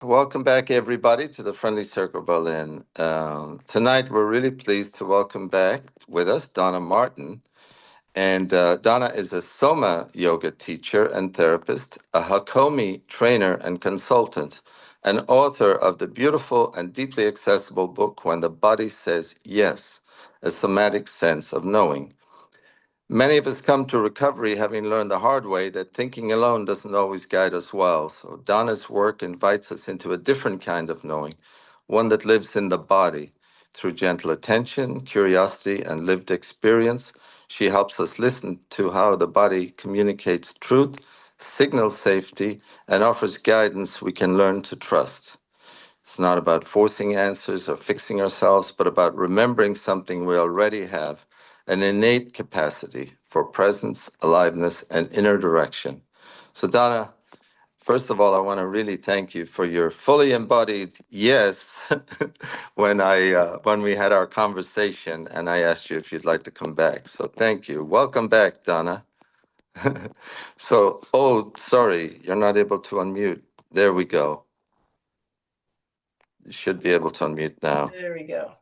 Welcome back, everybody, to the Friendly Circle Berlin. Tonight, we're really pleased to welcome back with us Donna Martin. And Donna is a Soma yoga teacher and therapist, a Hakomi trainer and consultant, and author of the beautiful and deeply accessible book, When the Body Says Yes, a Somatic Sense of Knowing. Many of us come to recovery having learned the hard way that thinking alone doesn't always guide us well. So Donna's work invites us into a different kind of knowing, one that lives in the body. Through gentle attention, curiosity, and lived experience, she helps us listen to how the body communicates truth, signals safety, and offers guidance we can learn to trust. It's not about forcing answers or fixing ourselves, but about remembering something we already have, an innate capacity for presence, aliveness, and inner direction. So, Donna, first of all, I want to really thank you for your fully embodied yes when we had our conversation, and I asked you if you'd like to come back. So, thank you. Welcome back, Donna. Sorry, you're not able to unmute. There we go. You should be able to unmute now. There we go.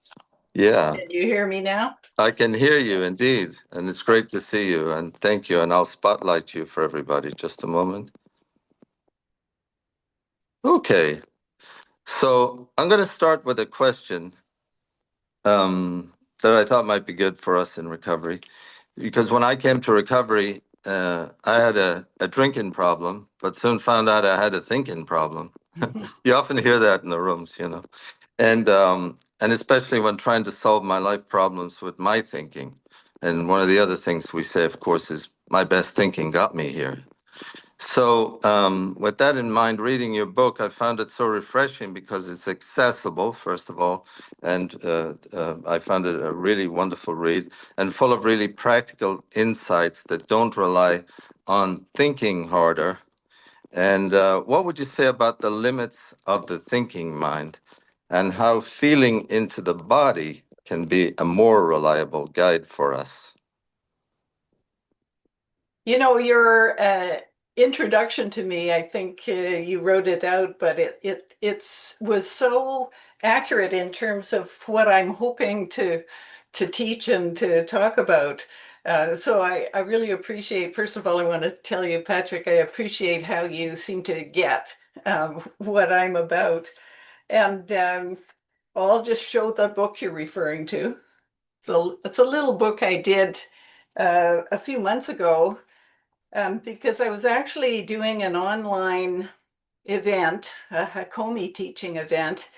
Yeah, Can you hear me now? I can hear you indeed. And it's great to see you. And thank you. And I'll spotlight you for everybody. Just a moment. Okay. So I'm going to start with a question that I thought might be good for us in recovery. Because when I came to recovery, I had a drinking problem, but soon found out I had a thinking problem. You often hear that in the rooms. And especially when trying to solve my life problems with my thinking. And one of the other things we say, of course, is my best thinking got me here. So, with that in mind, reading your book, I found it so refreshing because it's accessible, first of all, and I found it a really wonderful read and full of really practical insights that don't rely on thinking harder. And what would you say about the limits of the thinking mind and how feeling into the body can be a more reliable guide for us? Your introduction to me, I think you wrote it out, but it was so accurate in terms of what I'm hoping to teach and to talk about. So I really appreciate, first of all, I want to tell you, Patrick, I appreciate how you seem to get what I'm about. And I'll just show the book you're referring to. It's a little book I did a few months ago because I was actually doing an online event, a Hakomi teaching event,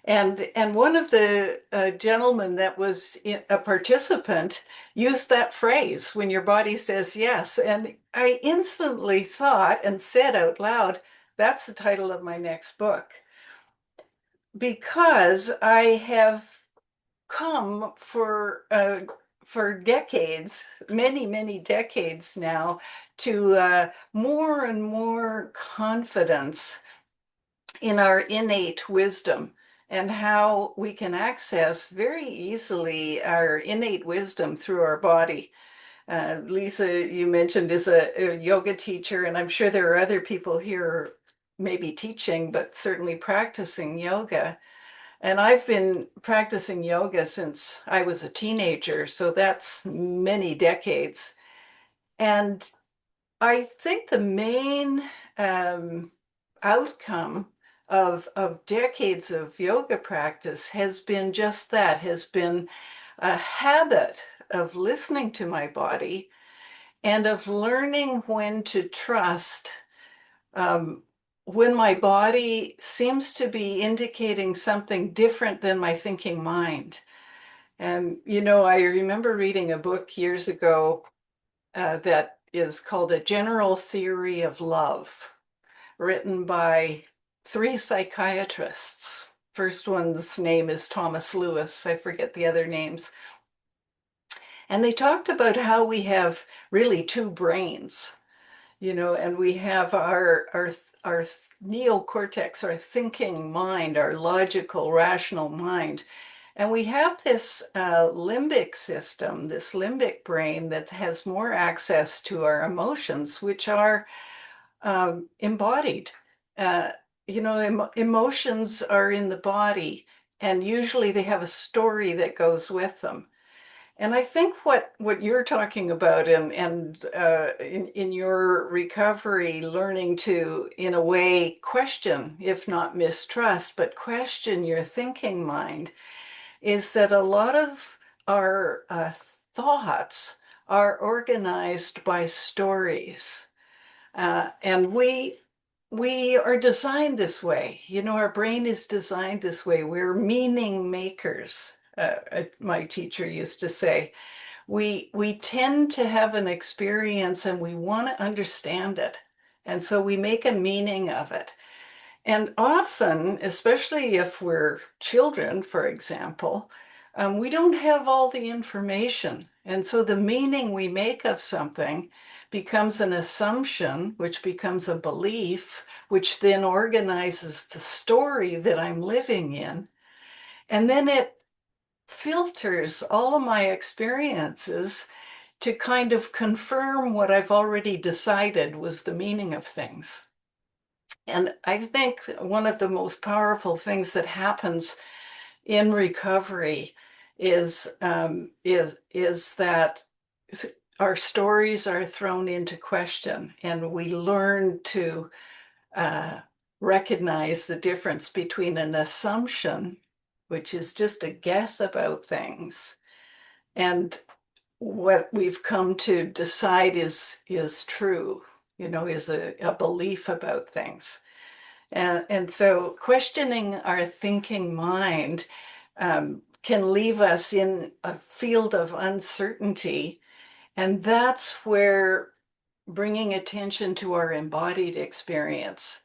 and one of the gentlemen that was a participant used that phrase, when your body says yes. And I instantly thought and said out loud, that's the title of my next book. Because I have come for decades, many, many decades now, to more and more confidence in our innate wisdom and how we can access very easily our innate wisdom through our body. Lisa, you mentioned, is a yoga teacher, and I'm sure there are other people here maybe teaching, but certainly practicing yoga. And I've been practicing yoga since I was a teenager, so that's many decades. And I think the main outcome of decades of yoga practice has been just that, has been a habit of listening to my body and of learning when to trust um, when my body seems to be indicating something different than my thinking mind. And, I remember reading a book years ago that is called A General Theory of Love, written by three psychiatrists. First one's name is Thomas Lewis. I forget the other names. And they talked about how we have really two brains, and we have our neocortex, our thinking mind, our logical, rational mind. And we have this limbic system, this limbic brain that has more access to our emotions, which are embodied. Uh, emotions are in the body, and usually they have a story that goes with them. And I think what you're talking about in your recovery, learning to, in a way, question, if not mistrust, but question your thinking mind, is that a lot of our thoughts are organized by stories. And we are designed this way. Our brain is designed this way. We're meaning makers. My teacher used to say, we tend to have an experience and we want to understand it. And so we make a meaning of it. And often, especially if we're children, for example, we don't have all the information. And so the meaning we make of something becomes an assumption, which becomes a belief, which then organizes the story that I'm living in. And then it filters all of my experiences to kind of confirm what I've already decided was the meaning of things. And I think one of the most powerful things that happens in recovery is that our stories are thrown into question, and we learn to uh, recognize the difference between an assumption, which is just a guess about things, and what we've come to decide is true, is a belief about things. And so questioning our thinking mind can leave us in a field of uncertainty. And that's where bringing attention to our embodied experience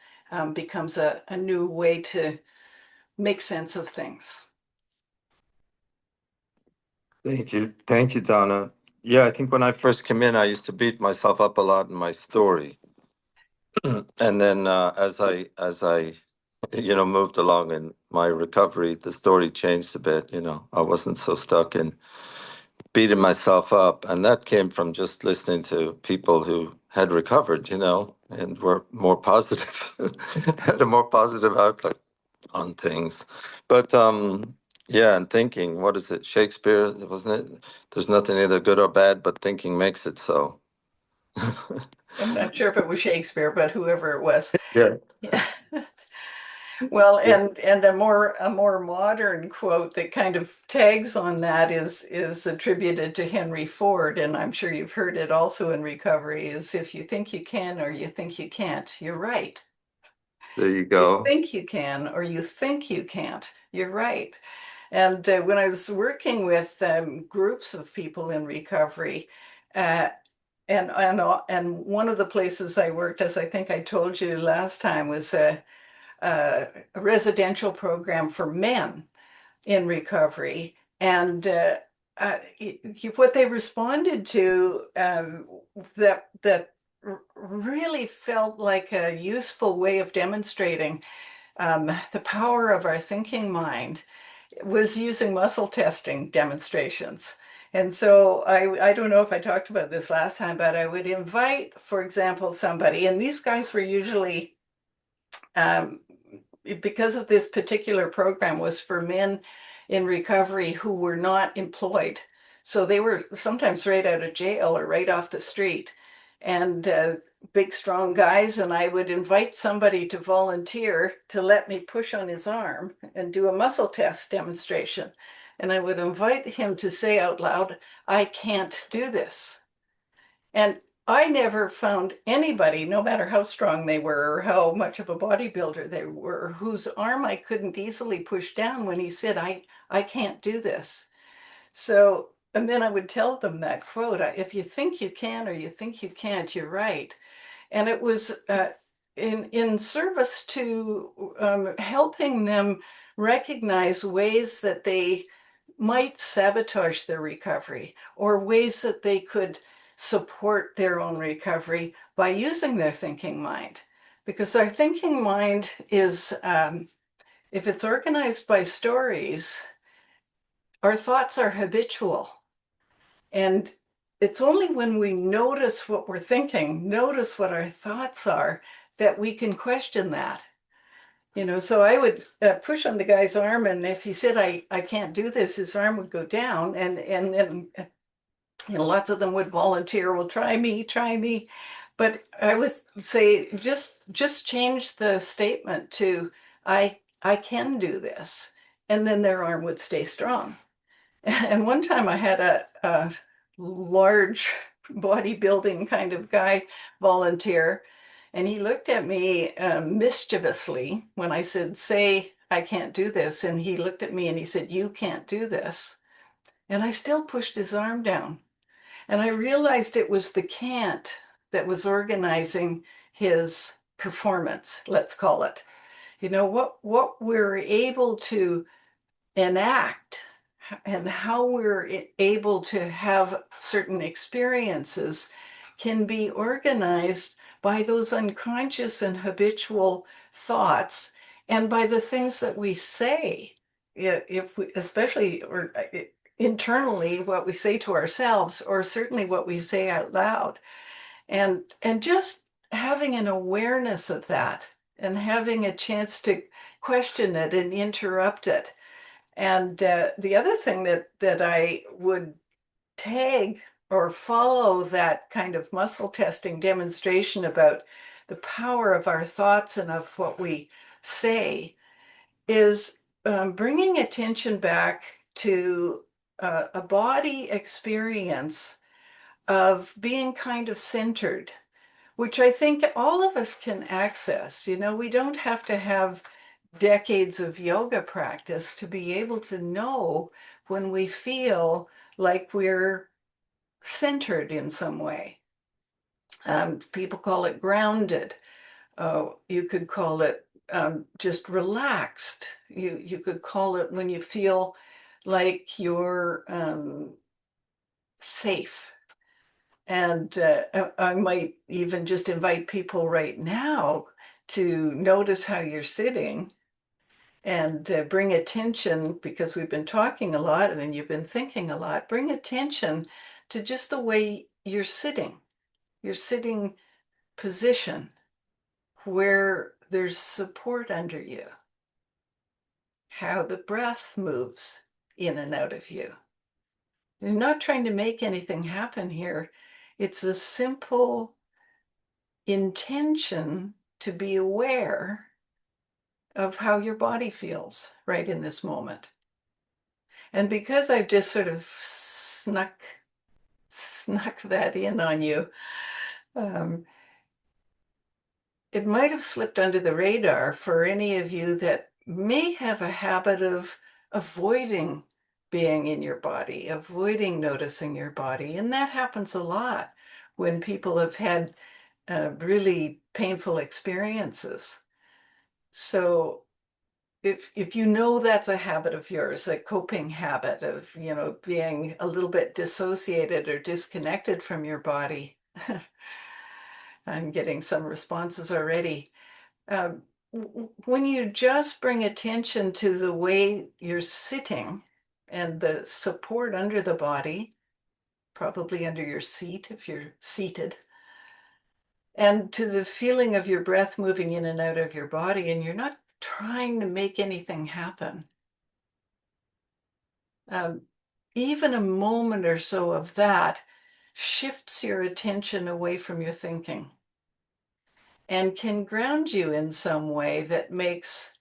becomes a new way to make sense of things. Thank you, Donna. Yeah, I think when I first came in, I used to beat myself up a lot in my story, and then as I moved along in my recovery, the story changed a bit. I wasn't so stuck in beating myself up, and that came from just listening to people who had recovered, and were more positive, had a more positive outlook on things. But yeah, and thinking, what is it? Shakespeare, wasn't it? There's nothing either good or bad, but thinking makes it so. I'm not sure if it was Shakespeare, but whoever it was. Yeah. Yeah. Well, Yeah. and a more modern quote that kind of tags on that is attributed to Henry Ford, and I'm sure you've heard it also in recovery, is if you think you can or you think you can't, you're right. There you You go. think you can or you think you can't, you're right. And when I was working with groups of people in recovery, uh, and one of the places I worked, as I think I told you last time, was a residential program for men in recovery. And what they responded to that really felt like a useful way of demonstrating the power of our thinking mind was using muscle testing demonstrations. And so I don't know if I talked about this last time, but I would invite, for example, somebody, and these guys were usually um, because of this particular program was for men in recovery who were not employed. So they were sometimes right out of jail or right off the street, and big, strong guys. And I would invite somebody to volunteer to let me push on his arm and do a muscle test demonstration. And I would invite him to say out loud, I can't do this. And I never found anybody, no matter how strong they were or how much of a bodybuilder they were, whose arm I couldn't easily push down when he said, I can't do this. So, and then I would tell them that quote, if you think you can or you think you can't, you're right. And it was in service to helping them recognize ways that they might sabotage their recovery or ways that they could support their own recovery by using their thinking mind. Because our thinking mind is, if it's organized by stories, our thoughts are habitual. And it's only when we notice what we're thinking, notice what our thoughts are, that we can question that. So I would push on the guy's arm, and if he said, I can't do this, his arm would go down, and then lots of them would volunteer, well, try me, try me. But I would say just change the statement to I can do this, and then their arm would stay strong. And one time I had a large bodybuilding kind of guy volunteer, and he looked at me mischievously when I said, say, I can't do this. And he looked at me and he said, you can't do this. And I still pushed his arm down. And I realized it was the can't that was organizing his performance, let's call it. What we're able to enact and how we're able to have certain experiences can be organized by those unconscious and habitual thoughts and by the things that we say. If we, especially or internally, what we say to ourselves, or certainly what we say out loud, and just having an awareness of that and having a chance to question it and interrupt it. And the other thing that I would tag or follow that kind of muscle testing demonstration about the power of our thoughts and of what we say is bringing attention back to a body experience of being kind of centered, which I think all of us can access. We don't have to have decades of yoga practice to be able to know when we feel like we're centered in some way. People call it grounded. You could call it just relaxed. You could call it when you feel like you're safe. And I might even just invite people right now to notice how you're sitting and bring attention, because we've been talking a lot and you've been thinking a lot, bring attention to just the way you're sitting, your sitting position, where there's support under you, how the breath moves in and out of you. You're not trying to make anything happen here. It's a simple intention to be aware of how your body feels right in this moment. And because I've just sort of snuck that in on you, um, it might have slipped under the radar for any of you that may have a habit of avoiding being in your body, avoiding noticing your body. And that happens a lot when people have had really painful experiences. So if you know that's a habit of yours, a coping habit of, being a little bit dissociated or disconnected from your body, I'm getting some responses already. When you just bring attention to the way you're sitting and the support under the body, probably under your seat if you're seated, and to the feeling of your breath moving in and out of your body, and you're not trying to make anything happen. Um, Even a moment or so of that shifts your attention away from your thinking and can ground you in some way that makes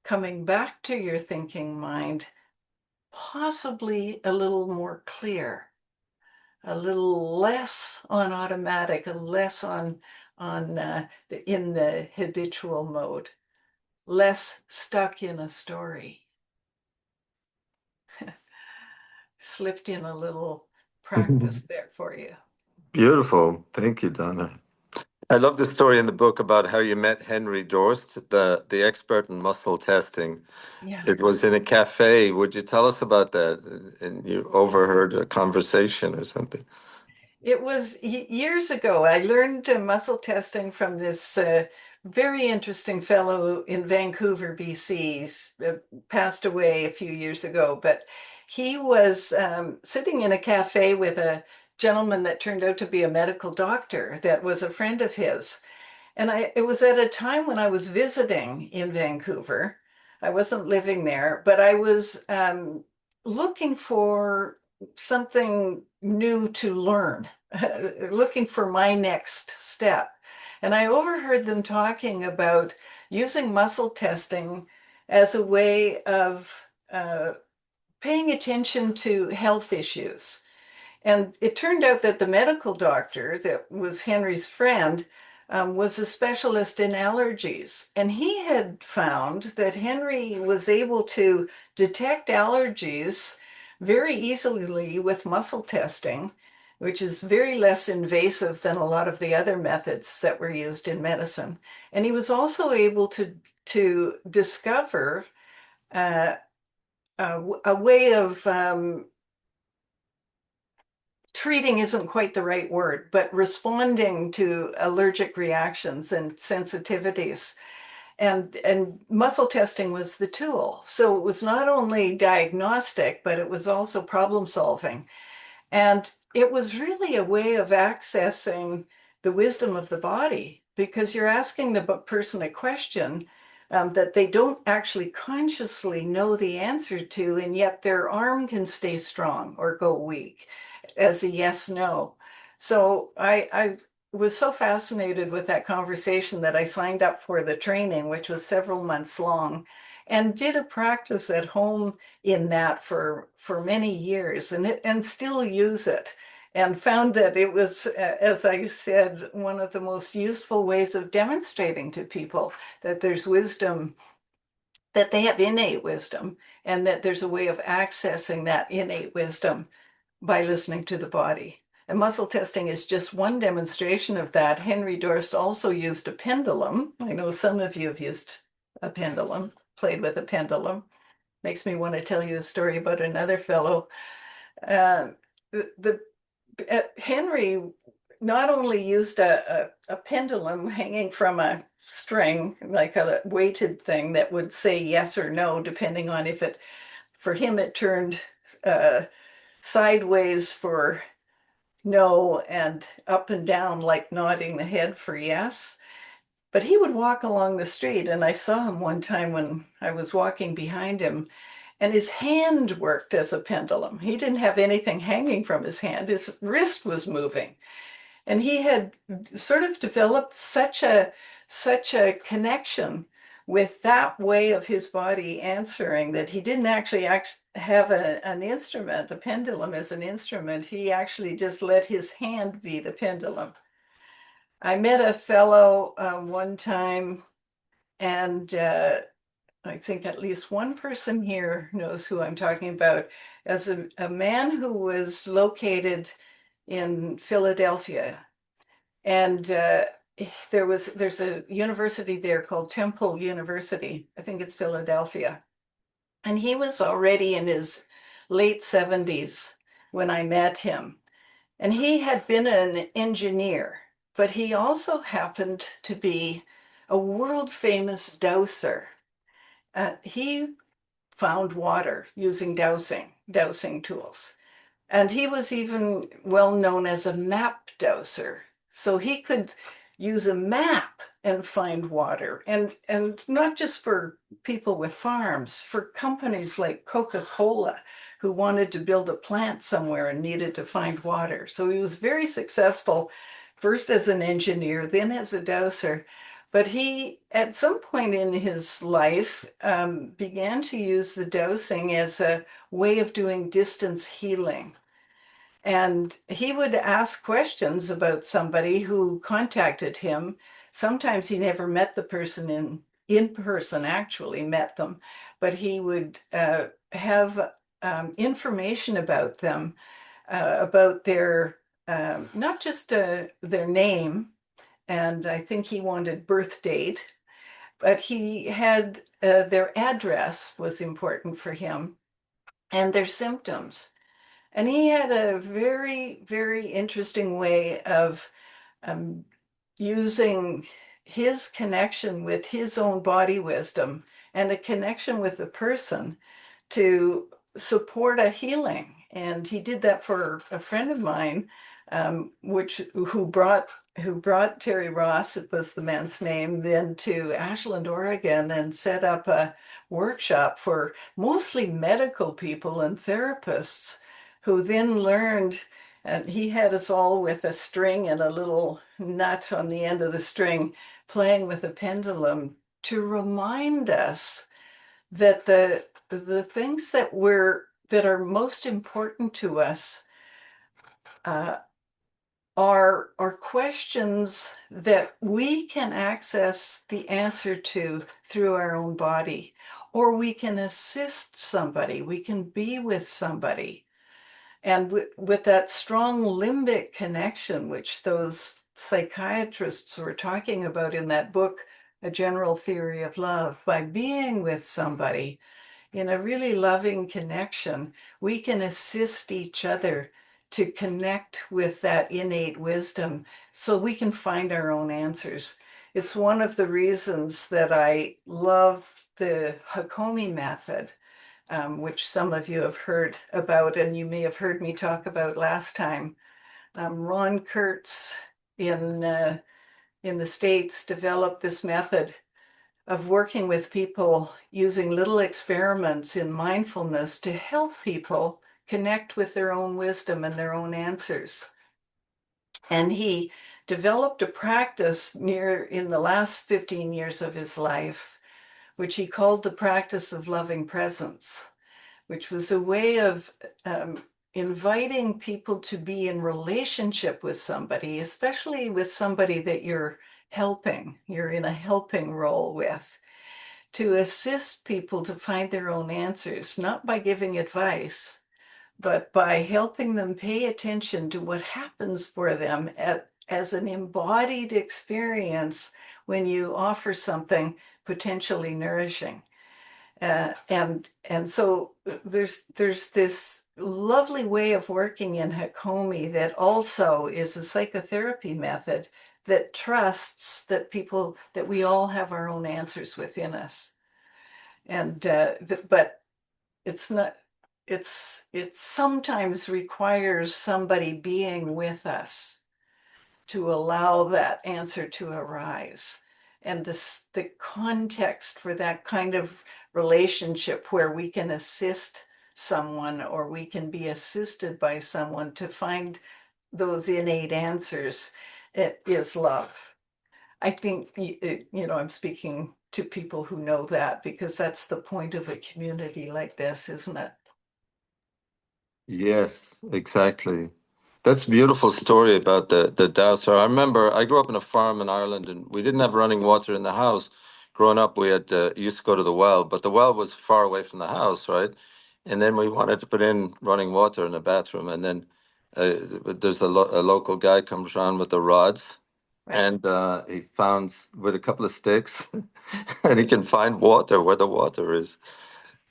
coming back to your thinking mind possibly a little more clear, a little less on automatic, a less in the habitual mode, less stuck in a story. Slipped in a little practice there for you. Beautiful. Thank you, Donna. I love the story in the book about how you met Henry Dorst, the expert in muscle testing. Yeah. It was in a cafe. Would you tell us about that? And you overheard a conversation or something. It was years ago. I learned muscle testing from this very interesting fellow in Vancouver, BC. He's passed away a few years ago, but he was sitting in a cafe with a gentleman that turned out to be a medical doctor that was a friend of his. And it was at a time when I was visiting in Vancouver. I wasn't living there, but I was looking for something new to learn, looking for my next step. And I overheard them talking about using muscle testing as a way of paying attention to health issues. And it turned out that the medical doctor that was Henry's friend was a specialist in allergies. And he had found that Henry was able to detect allergies very easily with muscle testing, which is very less invasive than a lot of the other methods that were used in medicine. And he was also able to discover uh, a way of treating isn't quite the right word, but responding to allergic reactions and sensitivities. And muscle testing was the tool. So it was not only diagnostic, but it was also problem solving. And it was really a way of accessing the wisdom of the body because you're asking the person a question that they don't actually consciously know the answer to, and yet their arm can stay strong or go weak as a yes, no. So I was so fascinated with that conversation that I signed up for the training, which was several months long, and did a practice at home in that for many years and still use it and found that it was, as I said, one of the most useful ways of demonstrating to people that there's wisdom, that they have innate wisdom, and that there's a way of accessing that innate wisdom by listening to the body. And muscle testing is just one demonstration of that. Henry Dorst also used a pendulum. I know some of you have used a pendulum, played with a pendulum. Makes me want to tell you a story about another fellow. Uh, the Henry not only used a pendulum hanging from a string, like a weighted thing that would say yes or no, depending on if it, for him, it turned uh, sideways for no and up and down, like nodding the head for yes. But he would walk along the street, and I saw him one time when I was walking behind him, and his hand worked as a pendulum. He didn't have anything hanging from his hand, his wrist was moving. And he had sort of developed such a connection with that way of his body answering that he didn't actually have an instrument, a pendulum as an instrument. He actually just let his hand be the pendulum. I met a fellow one time, and I think at least one person here knows who I'm talking about, as a man who was located in Philadelphia. And there's a university there called Temple University. I think it's Philadelphia. And he was already in his late 70s when I met him. And he had been an engineer, but he also happened to be a world famous dowser. He found water using dowsing tools. And he was even well known as a map dowser. So he could use a map and find water. And not just for people with farms, for companies like Coca-Cola who wanted to build a plant somewhere and needed to find water. So he was very successful, first as an engineer, then as a dowser. But he, at some point in his life, began to use the dowsing as a way of doing distance healing. And he would ask questions about somebody who contacted him. Sometimes he never met the person in person, actually met them, but he would have information about them, about their, not just their name, and I think he wanted birth date, but he had their address was important for him and their symptoms. And he had a very, very interesting way of um, using his connection with his own body wisdom and a connection with the person to support a healing. And he did that for a friend of mine, which who brought who brought Terry Ross, it was the man's name, then to Ashland, Oregon, and set up a workshop for mostly medical people and therapists who then learned, and he had us all with a string and a little nut on the end of the string, playing with a pendulum to remind us that the things that are most important to us uh, are questions that we can access the answer to through our own body, or we can assist somebody, we can be with somebody. And with that strong limbic connection, which those psychiatrists were talking about in that book, A General Theory of Love, by being with somebody in a really loving connection, we can assist each other to connect with that innate wisdom so we can find our own answers. It's one of the reasons that I love the Hakomi method, which some of you have heard about, and you may have heard me talk about last time. Ron Kurtz in the States developed this method of working with people using little experiments in mindfulness to help people connect with their own wisdom and their own answers. And he developed a practice in the last 15 years of his life, which he called the practice of loving presence, which was a way of inviting people to be in relationship with somebody, especially with somebody that you're in a helping role with, to assist people to find their own answers, not by giving advice, but by helping them pay attention to what happens for them as an embodied experience when you offer something potentially nourishing. And so there's this lovely way of working in Hakomi that also is a psychotherapy method that trusts that we all have our own answers within us. And but it's not it sometimes requires somebody being with us to allow that answer to arise. And the context for that kind of relationship where we can assist someone or we can be assisted by someone to find those innate answers, it is love. I think, I'm speaking to people who know that because that's the point of a community like this, isn't it? Yes, exactly. That's a beautiful story about the dowser. I remember I grew up in a farm in Ireland, and we didn't have running water in the house. Growing up, we had used to go to the well, but the well was far away from the house, right? And then we wanted to put in running water in the bathroom, and then there's a local guy comes around with the rods, Right. and he found with a couple of sticks, and he can find water where the water is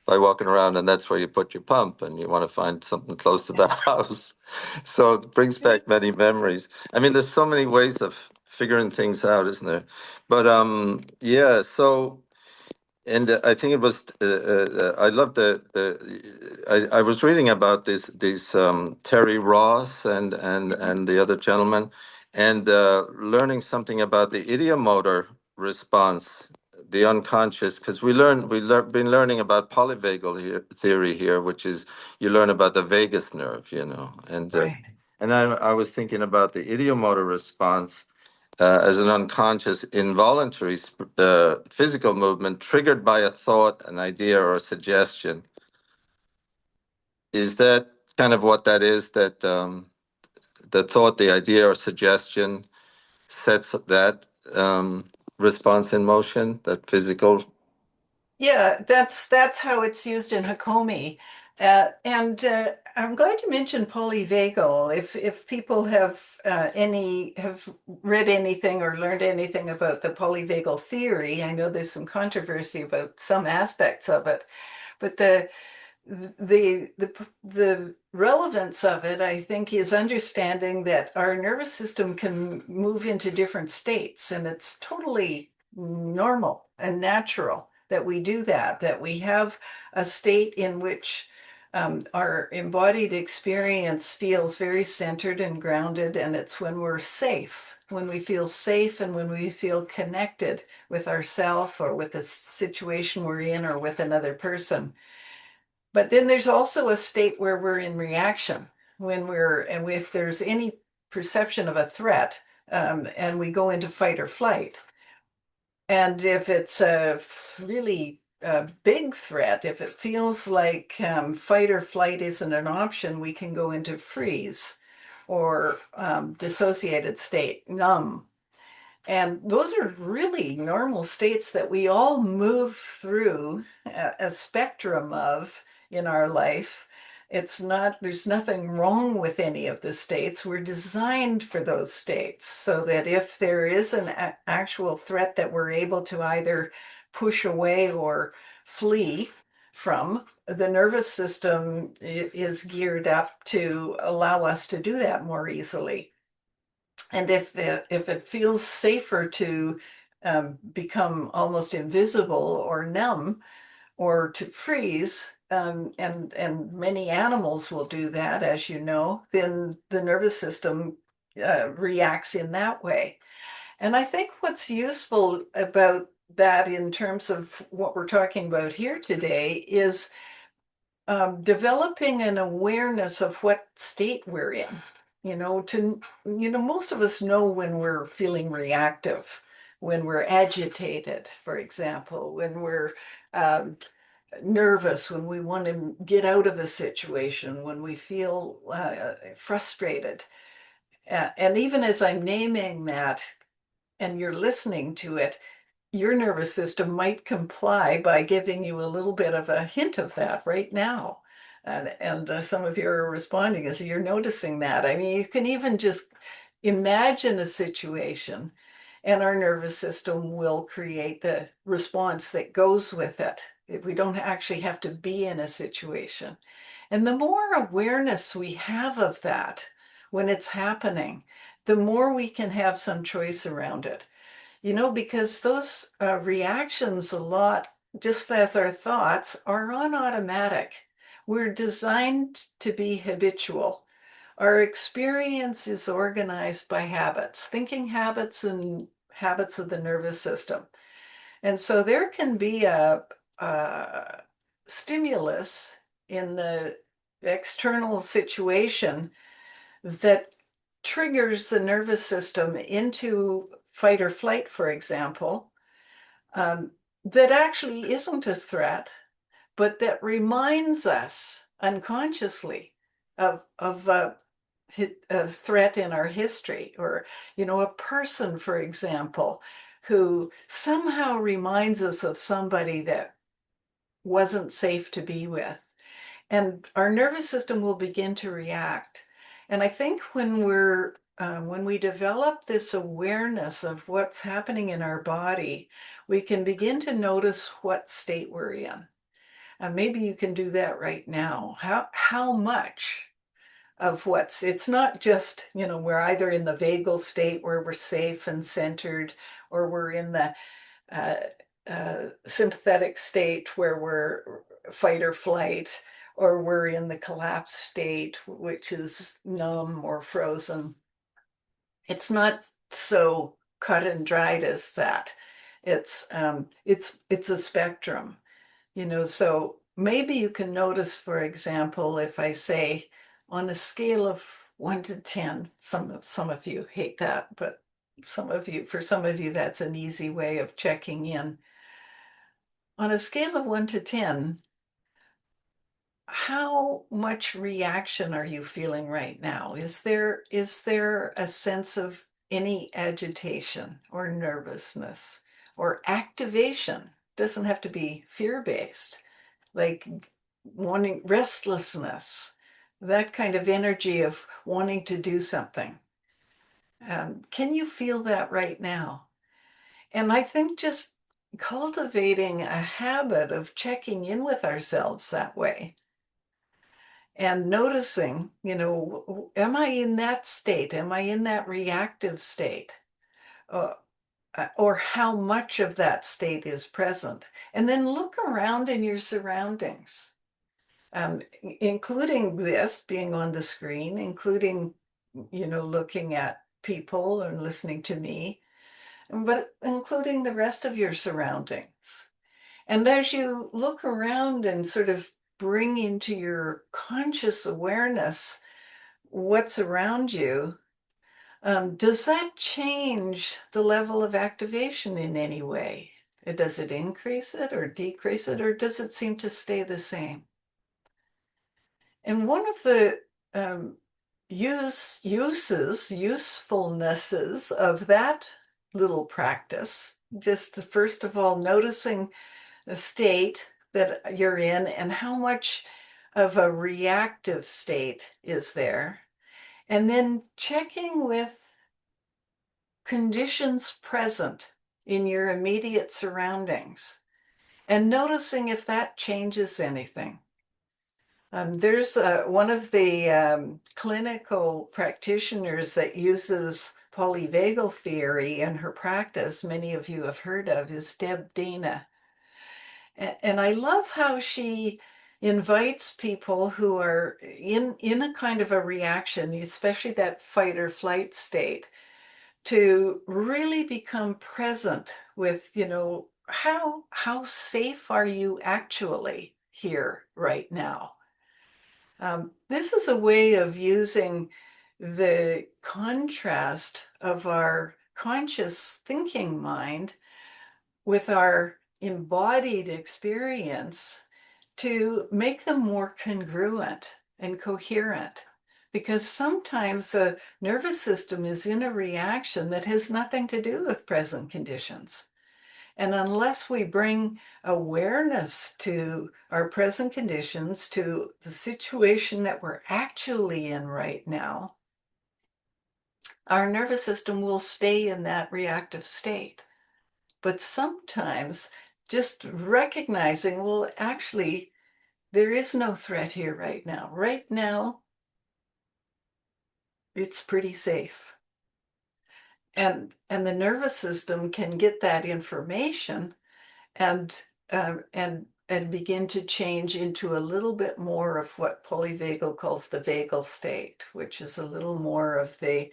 by walking around, and that's where you put your pump, and you want to find something close to the house. So it brings back many memories. I mean, there's so many ways of figuring things out, isn't there? But yeah. So and I think it was. I love I was reading about these Terry Ross and the other gentleman, and learning something about the ideomotor response, the unconscious, because been learning about theory here, which is you learn about the vagus nerve, Right. and I was thinking about the ideomotor response as an unconscious, involuntary physical movement triggered by a thought, an idea, or a suggestion. Is that kind of what that is? That the thought, the idea, or suggestion sets that response in motion, that physical. Yeah, that's how it's used in Hakomi. And I'm glad you mentioned polyvagal. If people have read anything or learned anything about the polyvagal theory, I know there's some controversy about some aspects of it, but the relevance of it, I think, is understanding that our nervous system can move into different states, and it's totally normal and natural that we do that, that we have a state in which our embodied experience feels very centered and grounded, and it's when we're safe. when we feel safe and when we feel connected with ourself or with the situation we're in or with another person. But then there's also a state where we're in reaction and if there's any perception of a threat, and we go into fight or flight. And if it's a really big threat, if it feels like fight or flight isn't an option, we can go into freeze or dissociated state, numb. And those are really normal states that we all move through a spectrum of in our life. There's nothing wrong with any of the states. We're designed for those states so that if there is an actual threat that we're able to either push away or flee from, the nervous system is geared up to allow us to do that more easily. And if it feels safer to become almost invisible or numb or to freeze, and many animals will do that, as you know, then the nervous system reacts in that way. And I think what's useful about that in terms of what we're talking about here today is developing an awareness of what state we're in. Most of us know when we're feeling reactive, when we're agitated, for example, when we're um, nervous, when we want to get out of a situation, when we feel frustrated. And even as I'm naming that and you're listening to it, your nervous system might comply by giving you a little bit of a hint of that right now. And some of you are responding as you're noticing that. I mean, you can even just imagine a situation, and our nervous system will create the response that goes with it. We don't actually have to be in a situation. And the more awareness we have of that when it's happening, the more we can have some choice around it. Because those reactions a lot, just as our thoughts, are on automatic. We're designed to be habitual. Our experience is organized by habits, thinking habits and habits of the nervous system. And so there can be a stimulus in the external situation that triggers the nervous system into fight or flight, for example, um, that actually isn't a threat, but that reminds us unconsciously of a threat in our history, or a person, for example, who somehow reminds us of somebody that wasn't safe to be with, and our nervous system will begin to react. And I think when we develop this awareness of what's happening in our body, we can begin to notice what state we're in. And maybe you can do that right now. How much of it's not just, we're either in the vagal state where we're safe and centered, or we're in the uh, sympathetic state where we're fight or flight, or we're in the collapse state, which is numb or frozen. It's not so cut and dried as that. It's a spectrum, So maybe you can notice, for example, if I say on a scale of 1 to 10, some of you hate that, but for some of you, that's an easy way of checking in. On a scale of 1 to 10, how much reaction are you feeling right now? Is there a sense of any agitation or nervousness or activation? Doesn't have to be fear-based, like wanting restlessness, that kind of energy of wanting to do something. Can you feel that right now? And I think just cultivating a habit of checking in with ourselves that way and noticing, am I in that state? Am I in that reactive state? Uh, or how much of that state is present? And then look around in your surroundings, including this being on the screen, including, looking at people and listening to me, but including the rest of your surroundings. And as you look around and sort of bring into your conscious awareness what's around you, does that change the level of activation in any way? Does it increase it or decrease it, or does it seem to stay the same? And one of the usefulnesses of that little practice, just first of all, noticing the state that you're in and how much of a reactive state is there, and then checking with conditions present in your immediate surroundings and noticing if that changes anything. There's one of the clinical practitioners that uses polyvagal theory in her practice, many of you have heard of, is Dana. And I love how she invites people who are in a kind of a reaction, especially that fight or flight state, to really become present with, how safe are you actually here right now? This is a way of using the contrast of our conscious thinking mind with our embodied experience to make them more congruent and coherent. Because sometimes the nervous system is in a reaction that has nothing to do with present conditions. And unless we bring awareness to our present conditions, to the situation that we're actually in right now, our nervous system will stay in that reactive state. But sometimes just recognizing, well, actually, there is no threat here right now. Right now, it's pretty safe. And the nervous system can get that information and and begin to change into a little bit more of what Polyvagal calls the vagal state, which is a little more of the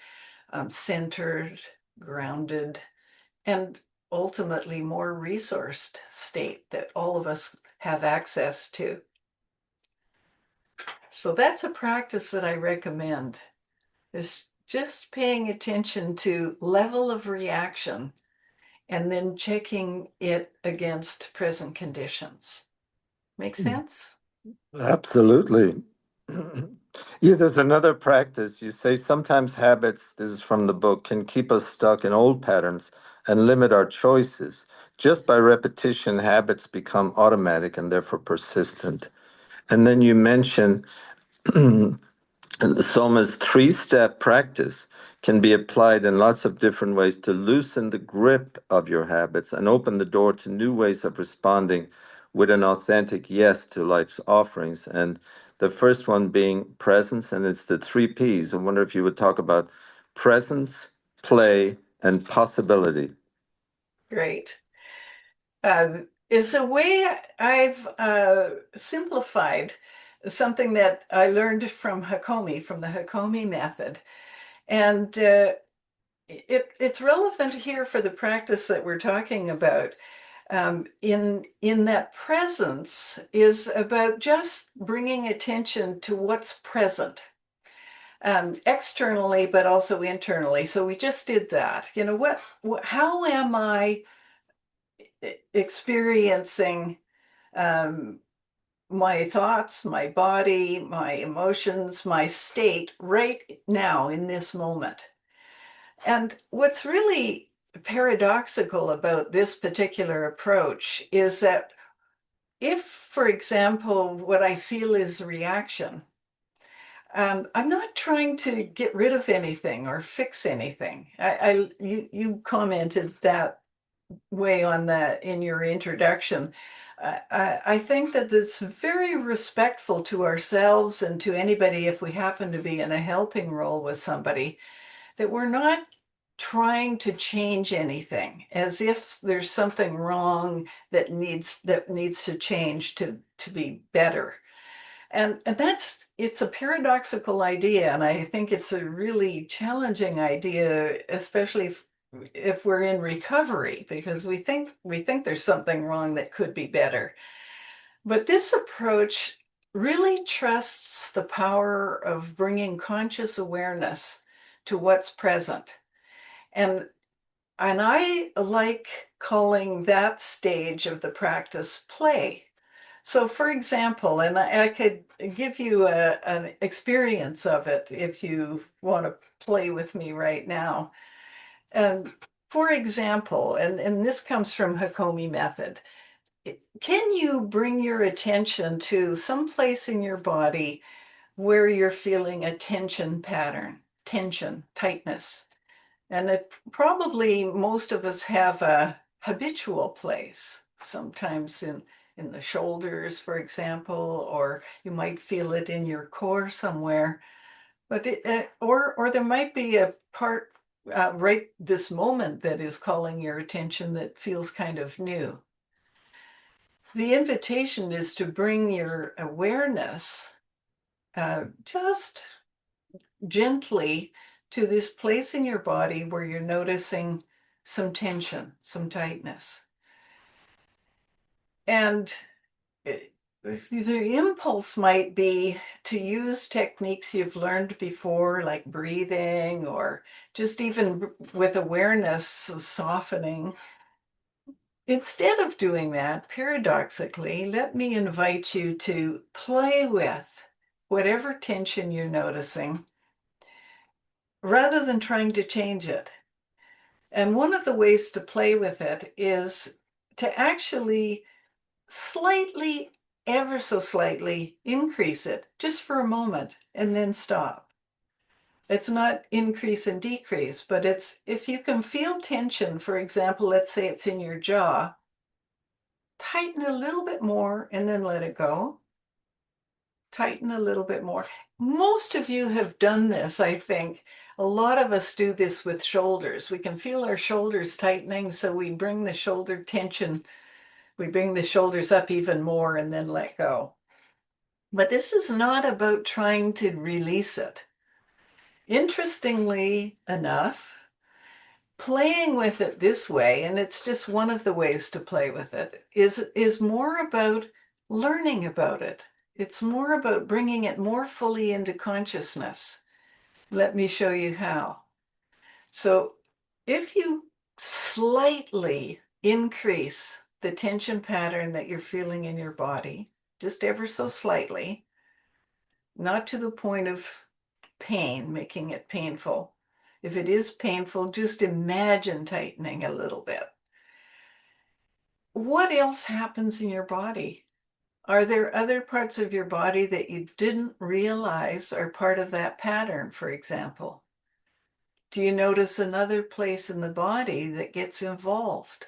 centered, grounded, and ultimately more resourced state that all of us have access to. So that's a practice that I recommend, is just paying attention to level of reaction and then checking it against present conditions. Make sense? Absolutely. Yeah, there's another practice. You say sometimes habits, this is from the book, can keep us stuck in old patterns and limit our choices. Just by repetition, habits become automatic and therefore persistent. And then you mention and the Soma's three-step practice can be applied in lots of different ways to loosen the grip of your habits and open the door to new ways of responding with an authentic yes to life's offerings. And the first one being presence, and it's the three P's. I wonder if you would talk about presence, play, and possibility. Great. Is a way I've simplified something that I learned from Hakomi, from the Hakomi method. And it's relevant here for the practice that we're talking about. In that presence is about just bringing attention to what's present, externally, but also internally. So we just did that. How am I experiencing um, my thoughts, my body, my emotions, my state right now in this moment? And what's really paradoxical about this particular approach is that if, for example, what I feel is reaction, I'm not trying to get rid of anything or fix anything. You commented that way on that in your introduction. I think that it's very respectful to ourselves and to anybody if we happen to be in a helping role with somebody, that we're not trying to change anything as if there's something wrong that needs to change to be better. And it's a paradoxical idea, and I think it's a really challenging idea, especially if we're in recovery, because we think there's something wrong that could be better. But this approach really trusts the power of bringing conscious awareness to what's present. And I like calling that stage of the practice play. So, for example, and I could give you an experience of it if you want to play with me right now. And for example, and this comes from Hakomi method, can you bring your attention to some place in your body where you're feeling a tension pattern, tension, tightness? And it probably most of us have a habitual place, sometimes in the shoulders, for example, or you might feel it in your core somewhere. But or there might be a part right this moment that is calling your attention that feels kind of new. The invitation is to bring your awareness just gently to this place in your body where you're noticing some tension, some tightness. And the impulse might be to use techniques you've learned before, like breathing, or just even with awareness, softening. Instead of doing that, paradoxically, let me invite you to play with whatever tension you're noticing rather than trying to change it. And one of the ways to play with it is to actually slightly, ever so slightly increase it just for a moment and then stop. It's not increase and decrease, but it's if you can feel tension, for example, let's say it's in your jaw, tighten a little bit more and then let it go. Tighten a little bit more. Most of you have done this, I think. A lot of us do this with shoulders. We can feel our shoulders tightening, so we bring the shoulder tension, we bring the shoulders up even more and then let go. But this is not about trying to release it. Interestingly enough, playing with it this way, and it's just one of the ways to play with it, is more about learning about it. It's more about bringing it more fully into consciousness. Let me show you how. So if you slightly increase the tension pattern that you're feeling in your body, just ever so slightly, not to the point of pain, making it painful. If it is painful, just imagine tightening a little bit. What else happens in your body? Are there other parts of your body that you didn't realize are part of that pattern, for example? Do you notice another place in the body that gets involved?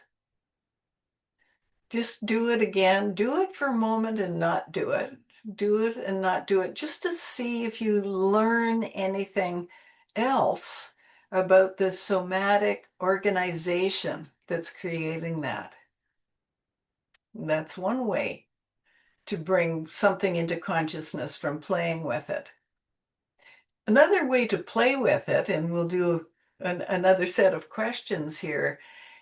Just do it again. Do it for a moment and not do it. Do it and not do it, just to see if you learn anything else about the somatic organization that's creating that. That's one way to bring something into consciousness from playing with it. Another way to play with it, and we'll do another set of questions here,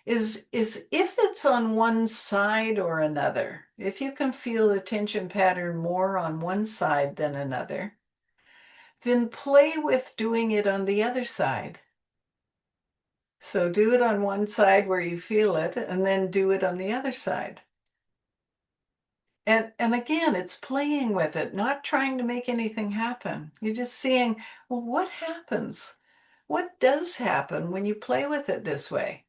is if it's on one side or another, if you can feel the tension pattern more on one side than another, then play with doing it on the other side. So do it on one side where you feel it, and then do it on the other side. And again, it's playing with it, not trying to make anything happen. You're just seeing, well, what happens? What does happen when you play with it this way?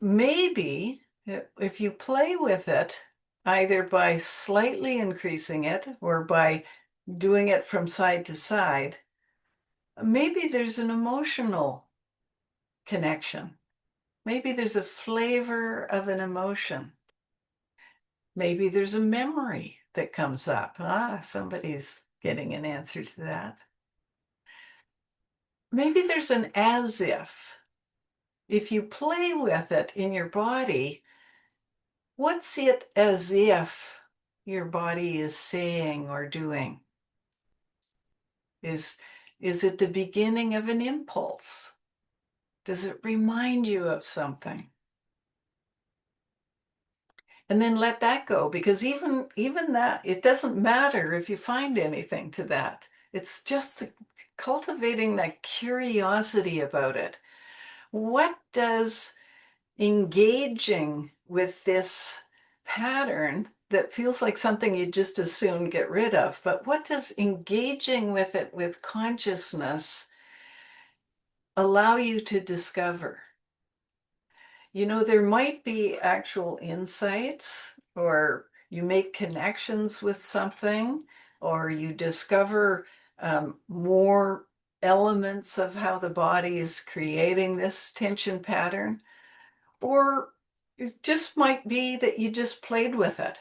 Maybe if you play with it, either by slightly increasing it or by doing it from side to side, maybe there's an emotional connection. Maybe there's a flavor of an emotion. Maybe there's a memory that comes up. Somebody's getting an answer to that. Maybe there's an as if. If you play with it in your body, what's it as if your body is saying or doing? Is is it the beginning of an impulse? Does it remind you of something? And then let that go, because even that, it doesn't matter if you find anything to that. It's just cultivating that curiosity about it. What does engaging with this pattern that feels like something you just as soon get rid of, but what does engaging with it with consciousness allow you to discover? You know, there might be actual insights, or you make connections with something, or you discover more elements of how the body is creating this tension pattern, or it just might be that you just played with it.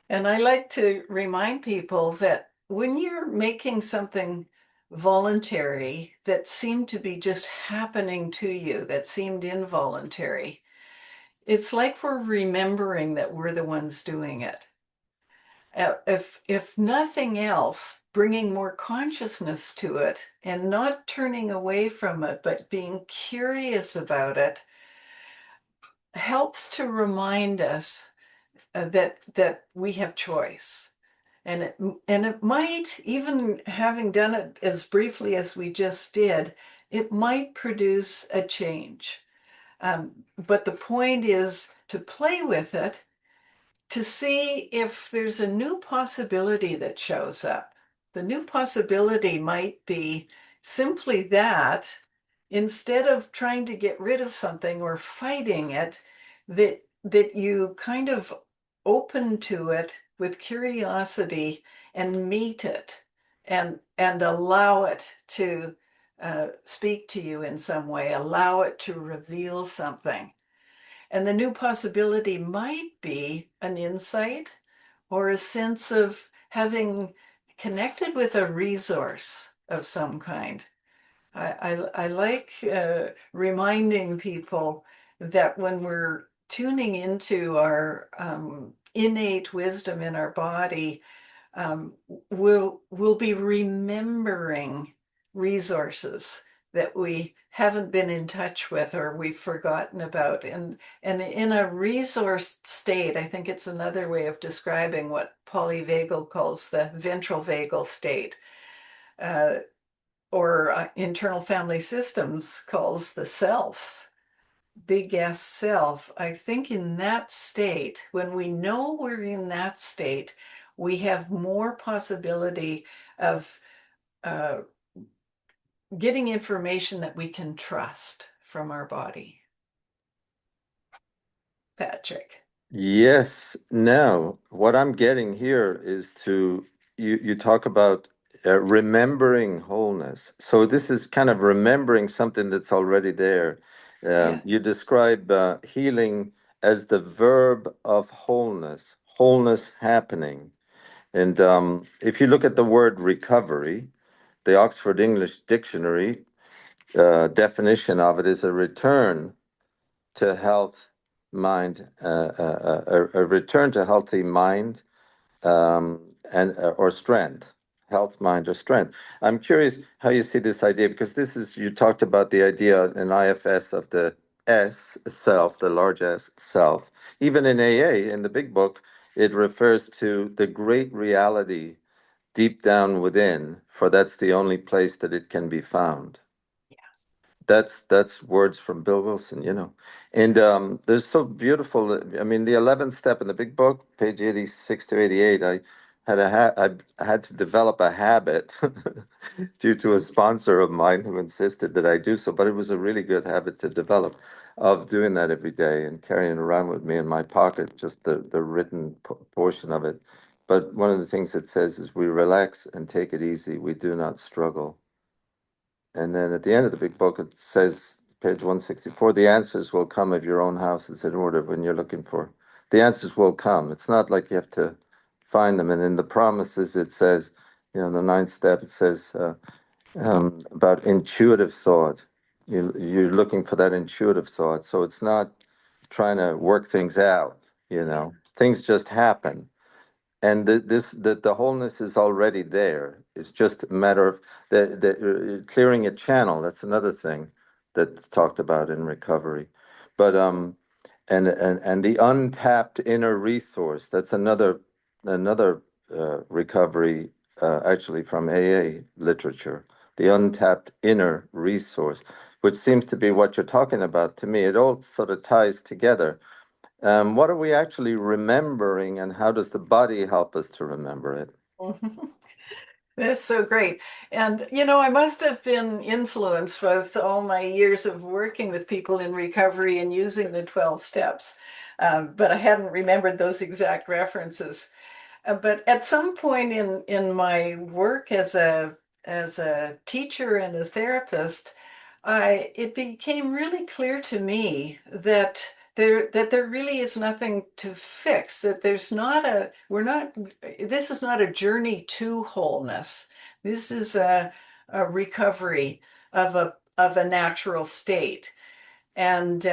And I like to remind people that when you're making something voluntary that seemed to be just happening to you, that seemed involuntary, it's like we're remembering that we're the ones doing it. If nothing else, bringing more consciousness to it and not turning away from it, but being curious about it, helps to remind us that we have choice. And it might, even having done it as briefly as we just did, it might produce a change. But the point is to play with it, to see if there's a new possibility that shows up. The new possibility might be simply that instead of trying to get rid of something or fighting it, that you kind of open to it with curiosity and meet it and allow it to speak to you in some way, allow it to reveal something. And the new possibility might be an insight or a sense of having connected with a resource of some kind. I like reminding people that when we're tuning into our innate wisdom in our body, we'll be remembering resources that we haven't been in touch with or we've forgotten about. And in a resource state, I think it's another way of describing what Polyvagal calls the ventral vagal state, uh, or internal family systems calls the self, big S self. I think in that state, when we know we're in that state, we have more possibility of uh, getting information that we can trust from our body. Patrick. Yes. Now, what I'm getting here is you talk about remembering wholeness. So this is kind of remembering something that's already there. Yeah. You describe healing as the verb of wholeness, wholeness happening. And if you look at the word recovery, the Oxford English Dictionary definition of it is a return to health, mind, a return to healthy mind, and or strength, health, mind, or strength. I'm curious how you see this idea, because this is, you talked about the idea in IFS of the S self, the large S self. Even in AA, in the big book, it refers to the great reality deep down within, for that's the only place that it can be found. That's words from Bill Wilson, and there's so beautiful. I mean, the 11th step in the big book, page 86 to 88. I had to develop a habit due to a sponsor of mine who insisted that I do so. But it was a really good habit to develop, of doing that every day and carrying around with me in my pocket, just the written portion of it. But one of the things it says is, we relax and take it easy. We do not struggle. And then at the end of the big book, it says, page 164, the answers will come if your own house is in order. When you're looking for, the answers will come. It's not like you have to find them. And in the promises, it says, the ninth step, it says about intuitive thought. You're looking for that intuitive thought. So it's not trying to work things out, things just happen. and the wholeness is already there. It's just a matter of clearing a channel. That's another thing that's talked about in recovery. But and the untapped inner resource. That's another recovery, actually from AA literature. The untapped inner resource, which seems to be what you're talking about to me. It all sort of ties together. What are we actually remembering, and how does the body help us to remember it? That's so great. And, I must have been influenced with all my years of working with people in recovery and using the 12 steps. But I hadn't remembered those exact references. But at some point in my work as a teacher and a therapist, it became really clear to me that there really is nothing to fix, that this is not a journey to wholeness. This is a recovery of a natural state. And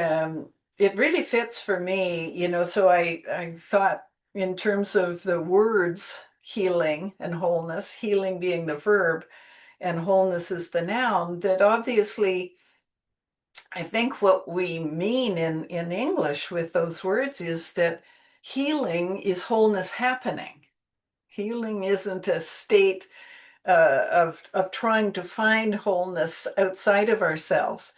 it really fits for me, so I thought in terms of the words healing and wholeness, healing being the verb and wholeness is the noun, that obviously I think what we mean in English with those words is that healing is wholeness happening. Healing isn't a state of trying to find wholeness outside of ourselves.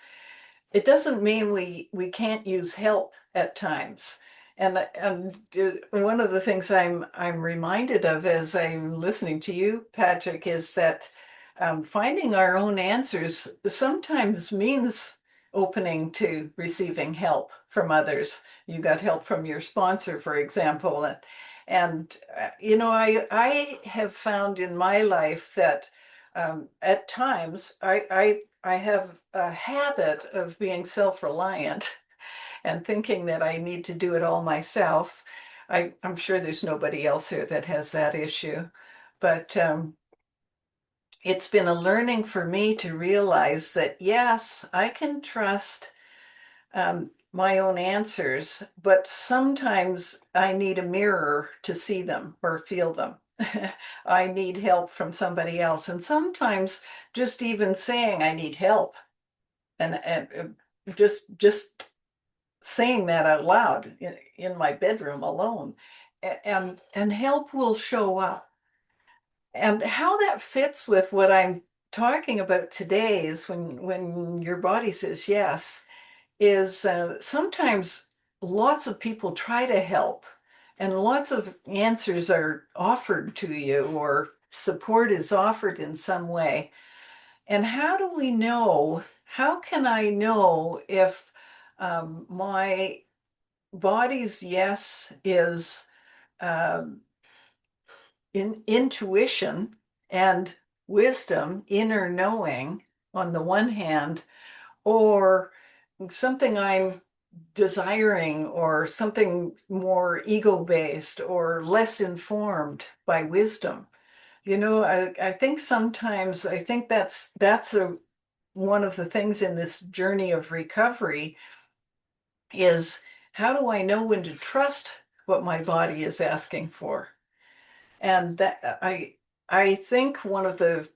It doesn't mean we can't use help at times. And one of the things I'm reminded of as I'm listening to you, Patrick, is that finding our own answers sometimes means opening to receiving help from others. You got help from your sponsor, for example, and I have found in my life that at times I have a habit of being self-reliant and thinking that I need to do it all myself. I'm sure there's nobody else here that has that issue, but it's been a learning for me to realize that yes, I can trust my own answers, but sometimes I need a mirror to see them or feel them. I need help from somebody else. And sometimes just even saying I need help and just saying that out loud in my bedroom alone, and help will show up. And how that fits with what I'm talking about today is when your body says yes, is sometimes lots of people try to help and lots of answers are offered to you or support is offered in some way. And how do we know? How can I know if my body's yes is um, intuition and wisdom, inner knowing on the one hand, or something I'm desiring, or something more ego-based or less informed by wisdom? I think sometimes I think that's one of the things in this journey of recovery is how do I know when to trust what my body is asking for? And that I think one of the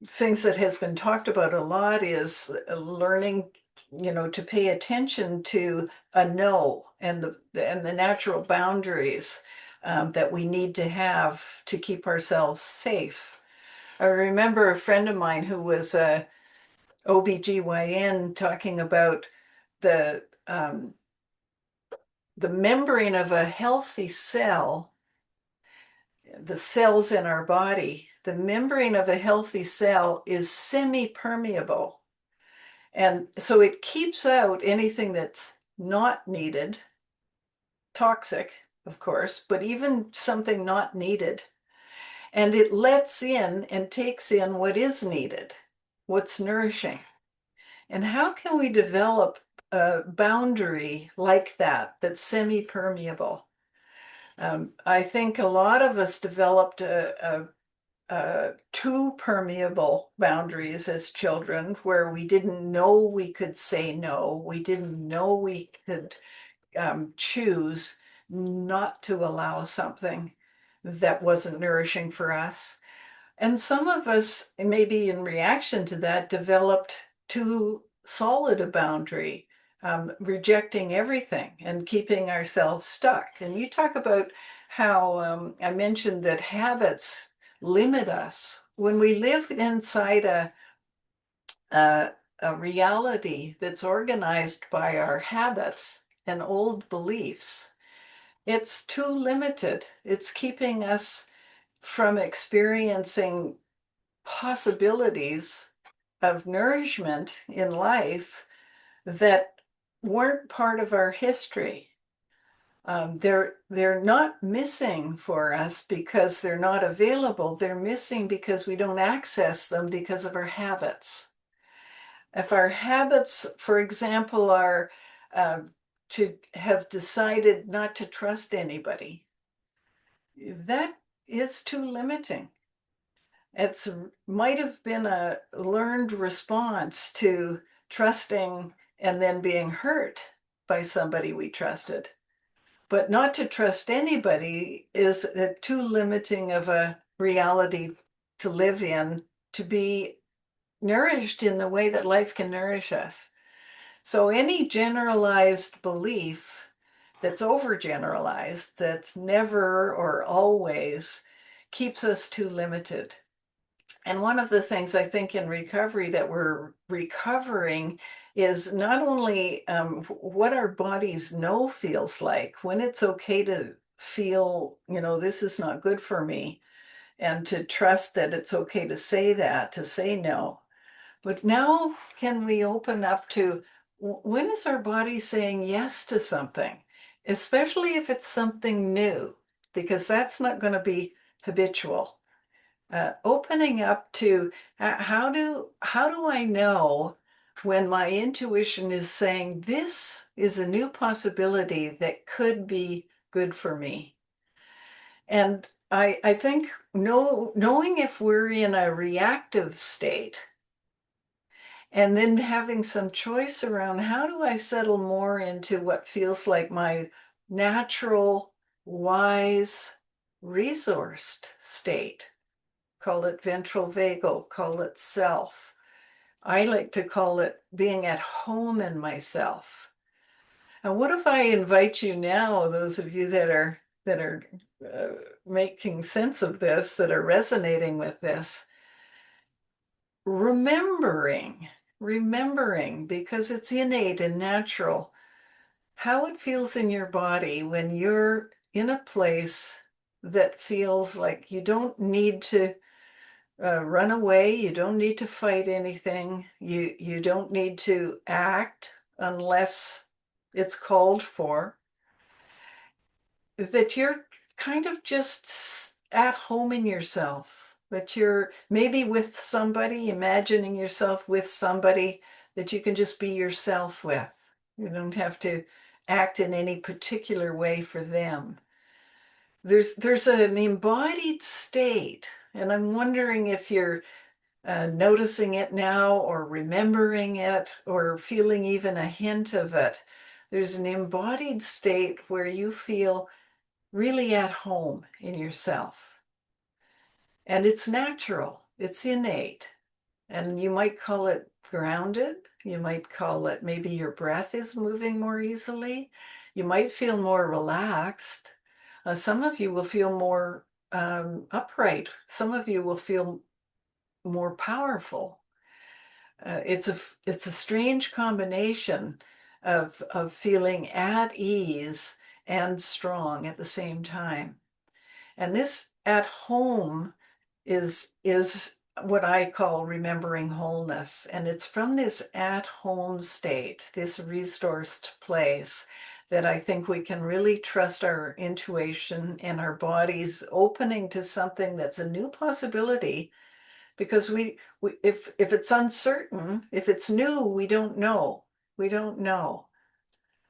things that has been talked about a lot is learning, to pay attention to a no and the natural boundaries that we need to have to keep ourselves safe. I remember a friend of mine who was a OBGYN talking about the the membrane of a healthy cell, the cells in our body, the membrane of a healthy cell is semi-permeable. And so it keeps out anything that's not needed, toxic, of course, but even something not needed. And it lets in and takes in what is needed, what's nourishing. And how can we develop a boundary like that that's semi-permeable? I think a lot of us developed too permeable boundaries as children where we didn't know we could say no. We didn't know we could choose not to allow something that wasn't nourishing for us. And some of us, maybe in reaction to that, developed too solid a boundary, rejecting everything and keeping ourselves stuck. And you talk about how I mentioned that habits limit us. When we live inside a, a reality that's organized by our habits and old beliefs, it's too limited. It's keeping us from experiencing possibilities of nourishment in life that weren't part of our history. They're not missing for us because they're not available. They're missing because we don't access them because of our habits. If our habits, for example, are to have decided not to trust anybody, that is too limiting. It's might have been a learned response to trusting and then being hurt by somebody we trusted. But not to trust anybody is too limiting of a reality to live in to be nourished in the way that life can nourish us. So any generalized belief that's overgeneralized, that's never or always, keeps us too limited. And one of the things I think in recovery that we're recovering is not only what our bodies know feels like, when it's okay to feel, this is not good for me, and to trust that it's okay to say that, to say no. But now can we open up to when is our body saying yes to something, especially if it's something new, because that's not going to be habitual. Opening up to how do I know when my intuition is saying this is a new possibility that could be good for me? And I think knowing if we're in a reactive state and then having some choice around how do I settle more into what feels like my natural, wise, resourced state. Call it ventral vagal, call it self. I like to call it being at home in myself. And what if I invite you now, those of you that are uh, making sense of this, that are resonating with this, remembering because it's innate and natural, how it feels in your body when you're in a place that feels like you don't need to run away. You don't need to fight anything. You don't need to act unless it's called for. That you're kind of just at home in yourself. That you're maybe with somebody, imagining yourself with somebody that you can just be yourself with. You don't have to act in any particular way for them. There's an embodied state, and I'm wondering if you're noticing it now or remembering it or feeling even a hint of it. There's an embodied state where you feel really at home in yourself. And it's natural, it's innate. And you might call it grounded. You might call it maybe your breath is moving more easily. You might feel more relaxed. Some of you will feel more upright. Some of you will feel more powerful. It's a strange combination of feeling at ease and strong at the same time. And this at home is what I call remembering wholeness. And it's from this at home state, this resourced place, that I think we can really trust our intuition and our bodies opening to something that's a new possibility, because if it's uncertain, if it's new, we don't know. We don't know.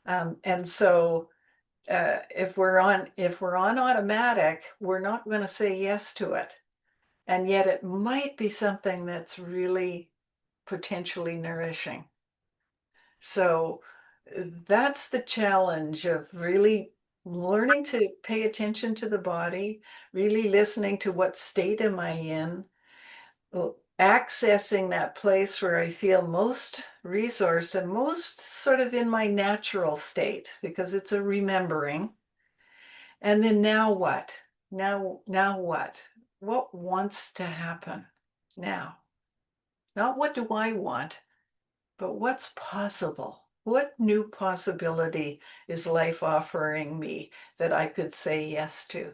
And so if we're on automatic, we're not going to say yes to it. And yet it might be something that's really potentially nourishing. So that's the challenge of really learning to pay attention to the body, really listening to what state am I in, accessing that place where I feel most resourced and most sort of in my natural state, because it's a remembering. And then now what? Now what? What wants to happen now? Not what do I want, but what's possible? What new possibility is life offering me that I could say yes to?